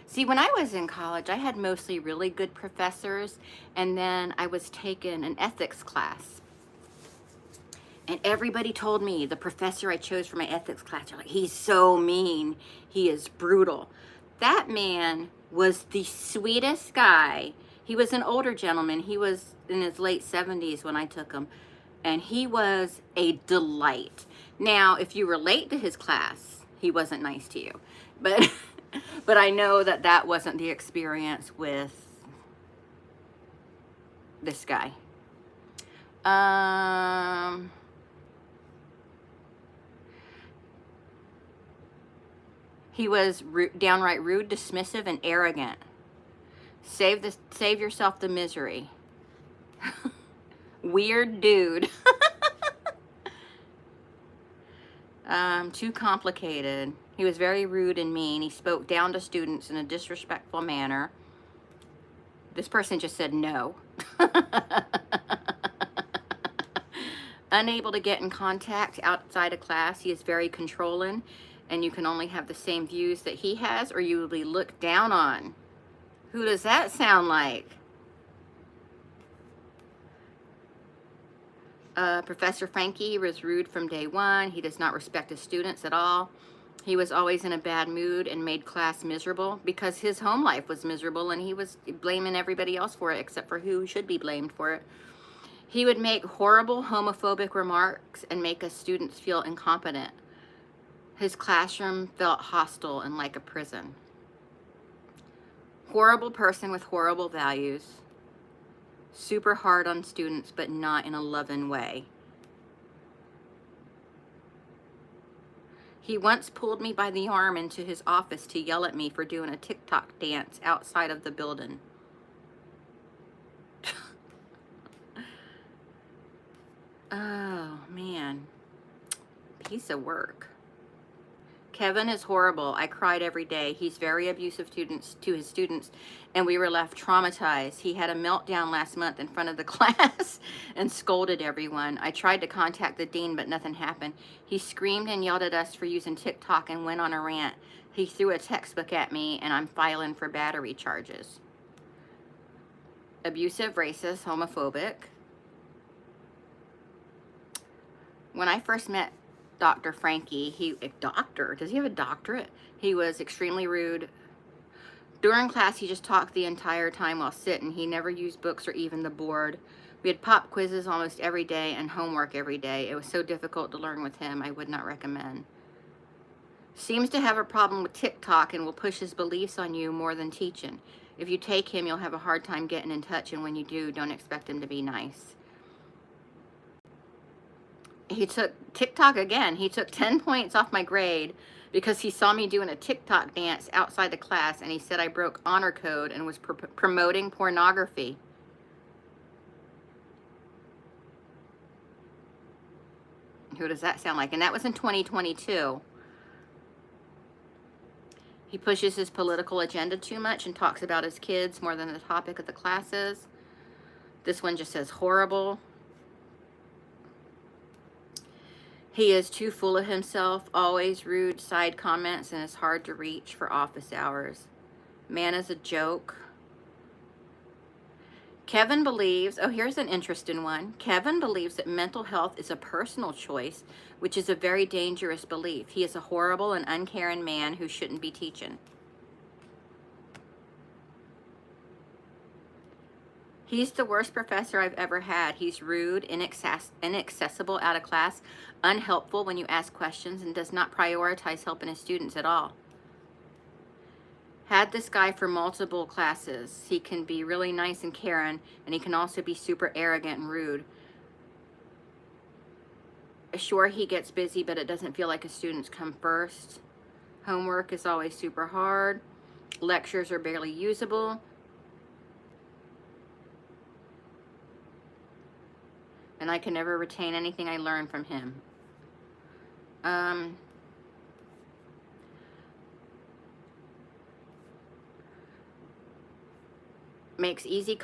A: See, when I was in college, I had mostly really good professors, and then I was taking an ethics class. And everybody told me, the professor I chose for my ethics class, they're like, he's so mean. He is brutal. That man was the sweetest guy. He was an older gentleman. He was in his late 70s when I took him. And he was a delight. Now, if you relate to his class, he wasn't nice to you. But, but I know that that wasn't the experience with this guy. He was downright rude, dismissive, and arrogant. Save yourself the misery. Weird dude. Too complicated. He was very rude and mean. He spoke down to students in a disrespectful manner. This person just said no. Unable to get in contact outside of class. He is very controlling, and you can only have the same views that he has, or you will be looked down on. Who does that sound like? Professor Franke was rude from day one. He does not respect his students at all. He was always in a bad mood and made class miserable because his home life was miserable, and he was blaming everybody else for it except for who should be blamed for it. He would make horrible homophobic remarks and make us students feel incompetent. His classroom felt hostile and like a prison. Horrible person with horrible values. Super hard on students, but not in a loving way. He once pulled me by the arm into his office to yell at me for doing a TikTok dance outside of the building. Oh, man. Piece of work. Kevin is horrible. I cried every day. He's very abusive to his students, and we were left traumatized. He had a meltdown last month in front of the class and scolded everyone. I tried to contact the dean, but nothing happened. He screamed and yelled at us for using TikTok and went on a rant. He threw a textbook at me, and I'm filing for battery charges. Abusive, racist, homophobic. When I first met Dr. Franke, does he have a doctorate? He was extremely rude. During class, he just talked the entire time while sitting. He never used books or even the board. We had pop quizzes almost every day and homework every day. It was so difficult to learn with him. I would not recommend. Seems to have a problem with TikTok and will push his beliefs on you more than teaching. If you take him, you'll have a hard time getting in touch, and when you do, don't expect him to be nice. He took TikTok again. He took 10 points off my grade because he saw me doing a TikTok dance outside the class, and he said I broke honor code and was promoting pornography. Who does that sound like? And that was in 2022. He pushes his political agenda too much and talks about his kids more than the topic of the classes. This one just says horrible. He is too full of himself, always rude side comments, and is hard to reach for office hours. Man is a joke. Kevin believes, oh, here's an interesting one. Kevin believes that mental health is a personal choice, which is a very dangerous belief. He is a horrible and uncaring man who shouldn't be teaching. He's the worst professor I've ever had. He's rude, inaccessible out of class, unhelpful when you ask questions, and does not prioritize helping his students at all. Had this guy for multiple classes. He can be really nice and caring, and he can also be super arrogant and rude. Sure, he gets busy, but it doesn't feel like his students come first. Homework is always super hard. Lectures are barely usable. And I can never retain anything I learned from him. Makes easy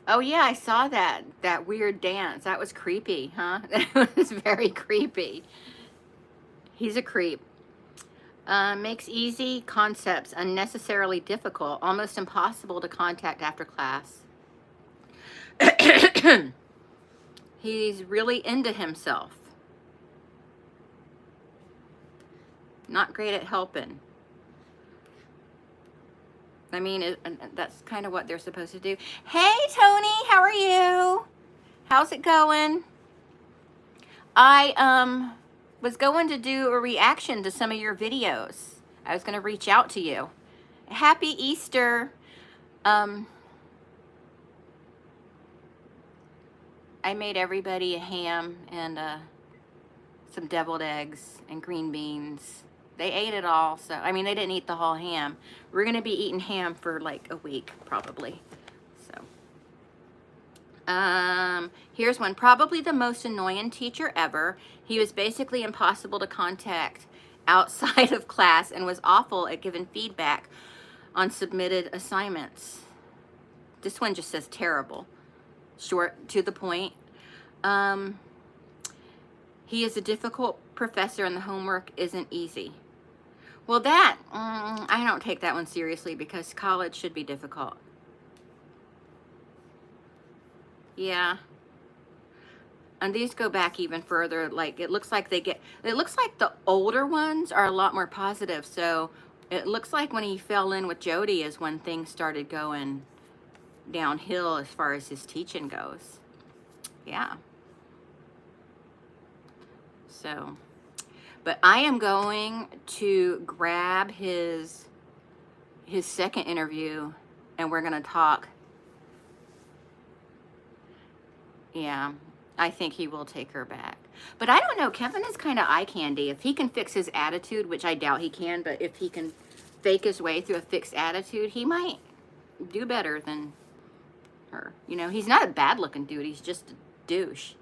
A: Oh yeah, I saw that weird dance. That was creepy, huh? That was very creepy. He's a creep. Makes easy concepts unnecessarily difficult, almost impossible to contact after class. He's really into himself. Not great at helping. I mean, that's kind of what they're supposed to do. Hey, Tony, how are you? How's it going? I was going to do a reaction to some of your videos. I was going to reach out to you. Happy Easter. I made everybody a ham and some deviled eggs and green beans. They ate it all, so, I mean, they didn't eat the whole ham. We're going to be eating ham for like a week, probably. So, here's one. Probably the most annoying teacher ever. He was basically impossible to contact outside of class and was awful at giving feedback on submitted assignments. This one just says terrible. Short, to the point. He is a difficult professor and the homework isn't easy. Well, that, I don't take that one seriously because college should be difficult. Yeah. And these go back even further. Like, it looks like it looks like the older ones are a lot more positive. So it looks like when he fell in with Jody is when things started going downhill as far as his teaching goes. Yeah. So, but I am going to grab his second interview and we're going to talk. Yeah, I think he will take her back. But I don't know, Kevin is kind of eye candy. If he can fix his attitude, which I doubt he can, but if he can fake his way through a fixed attitude, he might do better than her. You know, he's not a bad looking dude. He's just a douche,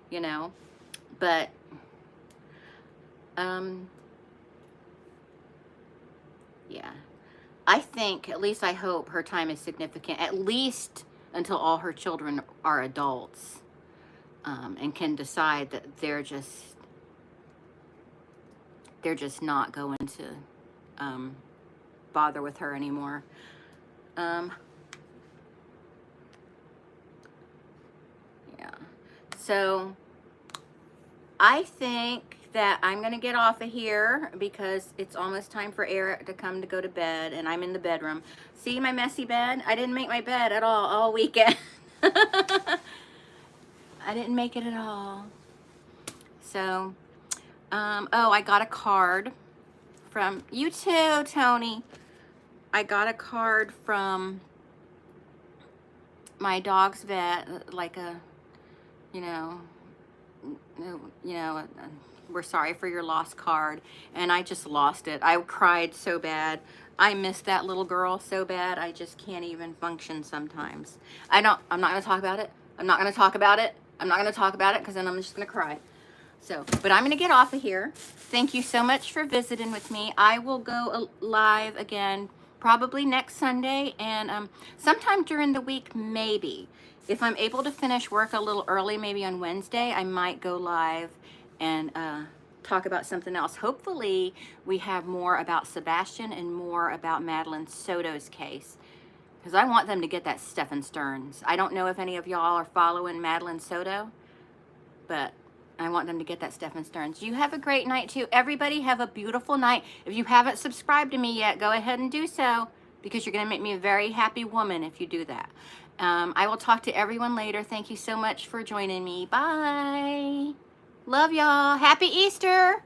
A: you know. But yeah, I think, at least I hope, her time is significant, at least until all her children are adults, and can decide that they're just not going to bother with her anymore. Yeah. So I think that I'm going to get off of here because it's almost time for Eric to come to go to bed, and I'm in the bedroom. See my messy bed? I didn't make my bed at all weekend. I didn't make it at all. So, oh, I got a card from, you too, Tony. I got a card from my dog's vet, like a, we're sorry for your loss card, and I just lost it. I cried so bad. I miss that little girl so bad. I just can't even function sometimes. I'm not going to talk about it. I'm not going to talk about it. I'm not going to talk about it because then I'm just going to cry. So, but I'm going to get off of here. Thank you so much for visiting with me. I will go live again probably next Sunday, and sometime during the week, maybe. If I'm able to finish work a little early, maybe on Wednesday, I might go live and talk about something else. Hopefully, we have more about Sebastian and more about Madeline Soto's case, because I want them to get that Stephen Stearns. I don't know if any of y'all are following Madeline Soto, but I want them to get that Stephen Stearns. You have a great night, too. Everybody have a beautiful night. If you haven't subscribed to me yet, go ahead and do so, because you're going to make me a very happy woman if you do that. I will talk to everyone later. Thank you so much for joining me. Bye. Love y'all. Happy Easter.